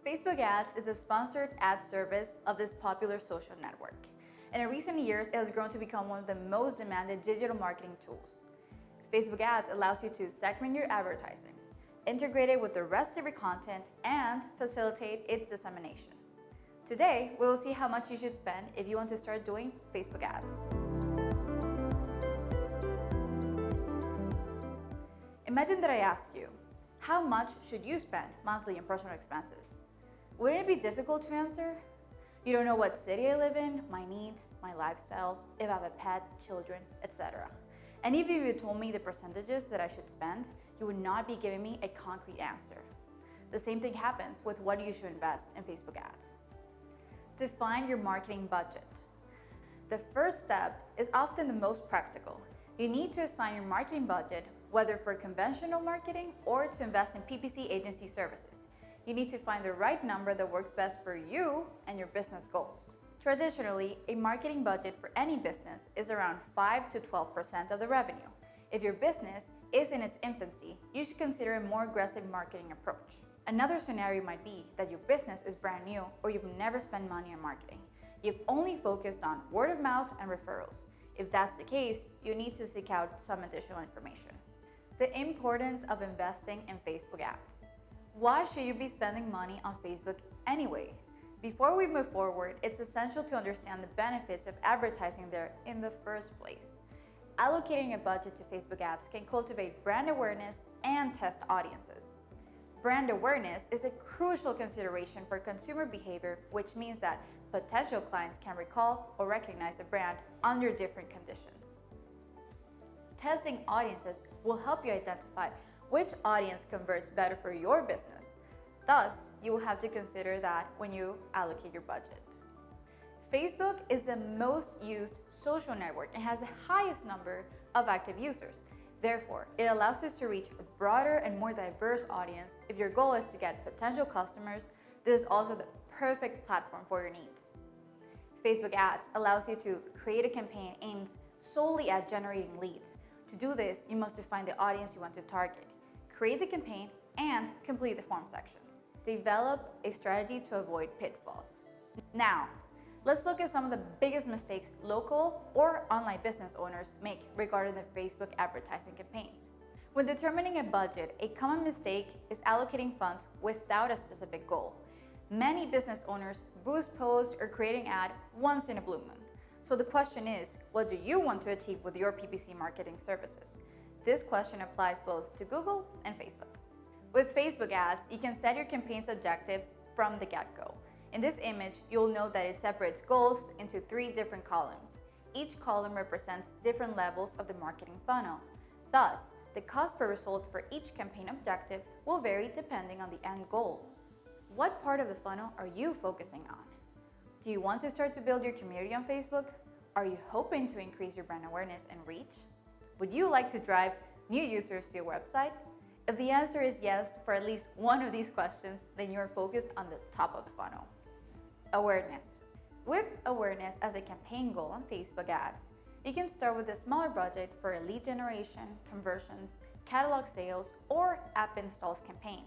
Facebook ads is a sponsored ad service of this popular social network. And in recent years, it has grown to become one of the most demanded digital marketing tools. Facebook ads allows you to segment your advertising, integrate it with the rest of your content, and facilitate its dissemination. Today, we will see how much you should spend if you want to start doing Facebook ads. Imagine that I ask you, how much should you spend monthly in personal expenses? Wouldn't it be difficult to answer? You don't know what city I live in, my needs, my lifestyle, if I have a pet, children, etc. And even if you told me the percentages that I should spend, you would not be giving me a concrete answer. The same thing happens with what you should invest in Facebook ads. Define your marketing budget. The first step is often the most practical. You need to assign your marketing budget, whether for conventional marketing or to invest in PPC agency services. You need to find the right number that works best for you and your business goals. Traditionally, a marketing budget for any business is around 5 to 12% of the revenue. If your business is in its infancy, you should consider a more aggressive marketing approach. Another scenario might be that your business is brand new or you've never spent money on marketing. You've only focused on word of mouth and referrals. If that's the case, you need to seek out some additional information. The importance of investing in Facebook ads. Why should you be spending money on Facebook anyway? Before we move forward, it's essential to understand the benefits of advertising there in the first place. Allocating a budget to Facebook ads can cultivate brand awareness and test audiences. Brand awareness is a crucial consideration for consumer behavior, which means that potential clients can recall or recognize the brand under different conditions. Testing audiences will help you identify which audience converts better for your business. Thus, you will have to consider that when you allocate your budget. Facebook is the most used social network and has the highest number of active users. Therefore, it allows us to reach a broader and more diverse audience. If your goal is to get potential customers, this is also the perfect platform for your needs. Facebook ads allows you to create a campaign aimed solely at generating leads. To do this, you must define the audience you want to target, create the campaign, and complete the form sections. Develop a strategy to avoid pitfalls. Now, let's look at some of the biggest mistakes local or online business owners make regarding their Facebook advertising campaigns. When determining a budget, a common mistake is allocating funds without a specific goal. Many business owners boost posts or create an ad once in a blue moon. So the question is, what do you want to achieve with your PPC marketing services? This question applies both to Google and Facebook. With Facebook ads, you can set your campaign's objectives from the get-go. In this image, you'll note that it separates goals into 3 different columns. Each column represents different levels of the marketing funnel. Thus, the cost per result for each campaign objective will vary depending on the end goal. What part of the funnel are you focusing on? Do you want to start to build your community on Facebook? Are you hoping to increase your brand awareness and reach? Would you like to drive new users to your website? If the answer is yes for at least one of these questions, then you are focused on the top of the funnel. Awareness. With awareness as a campaign goal on Facebook ads, you can start with a smaller budget for a lead generation, conversions, catalog sales, or app installs campaign.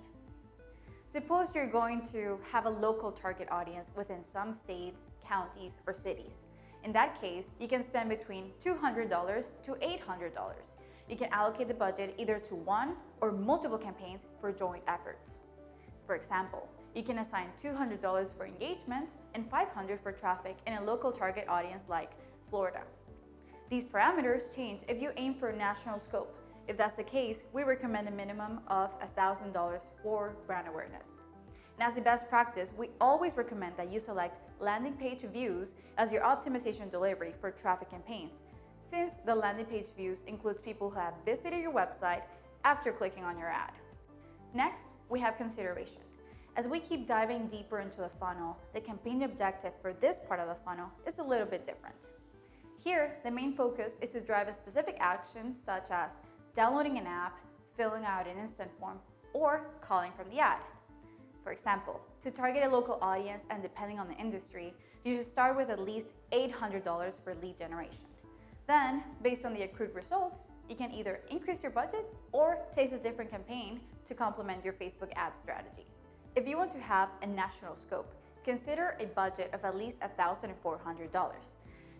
Suppose you're going to have a local target audience within some states, counties, or cities. In that case, you can spend between $200 to $800. You can allocate the budget either to one or multiple campaigns for joint efforts. For example, you can assign $200 for engagement and $500 for traffic in a local target audience like Florida. These parameters change if you aim for a national scope. If that's the case, we recommend a minimum of $1,000 for brand awareness. And as a best practice, we always recommend that you select landing page views as your optimization delivery for traffic campaigns, since the landing page views includes people who have visited your website after clicking on your ad. Next, we have consideration. As we keep diving deeper into the funnel, the campaign objective for this part of the funnel is a little bit different. Here, the main focus is to drive a specific action such as downloading an app, filling out an instant form, or calling from the ad. For example, to target a local audience and depending on the industry, you should start with at least $800 for lead generation. Then, based on the accrued results, you can either increase your budget or taste a different campaign to complement your Facebook ad strategy. If you want to have a national scope, consider a budget of at least $1,400.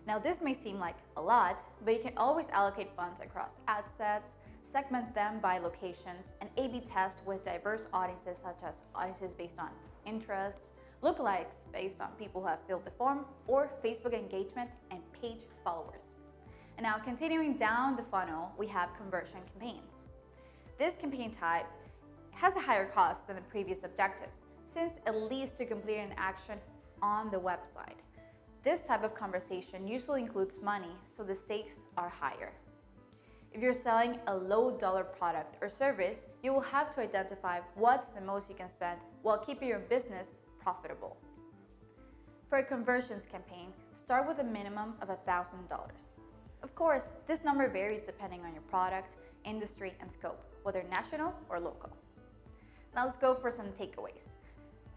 Now this may seem like a lot, but you can always allocate funds across ad sets, segment them by locations, and A/B test with diverse audiences such as audiences based on interests, lookalikes based on people who have filled the form, or Facebook engagement and page followers. And now continuing down the funnel, we have conversion campaigns. This campaign type has a higher cost than the previous objectives, since it leads to completing an action on the website. This type of conversation usually includes money, so the stakes are higher. If you're selling a low-dollar product or service, you will have to identify what's the most you can spend while keeping your business profitable. For a conversions campaign, start with a minimum of $1,000. Of course, this number varies depending on your product, industry, and scope, whether national or local. Now let's go for some takeaways.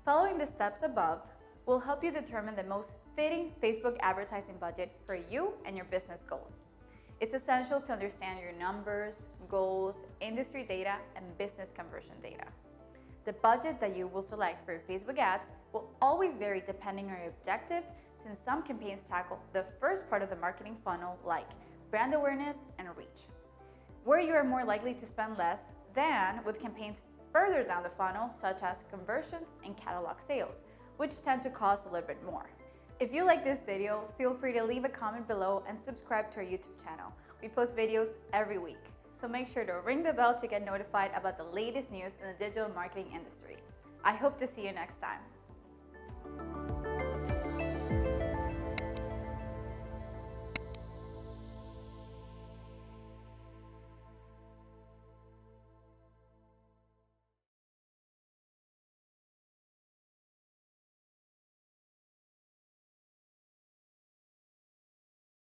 Following the steps above will help you determine the most fitting Facebook advertising budget for you and your business goals. It's essential to understand your numbers, goals, industry data, and business conversion data. The budget that you will select for your Facebook ads will always vary depending on your objective, since some campaigns tackle the first part of the marketing funnel like brand awareness and reach, where you are more likely to spend less than with campaigns further down the funnel such as conversions and catalog sales, which tend to cost a little bit more. If you like this video, feel free to leave a comment below and subscribe to our YouTube channel. We post videos every week, so make sure to ring the bell to get notified about the latest news in the digital marketing industry. I hope to see you next time.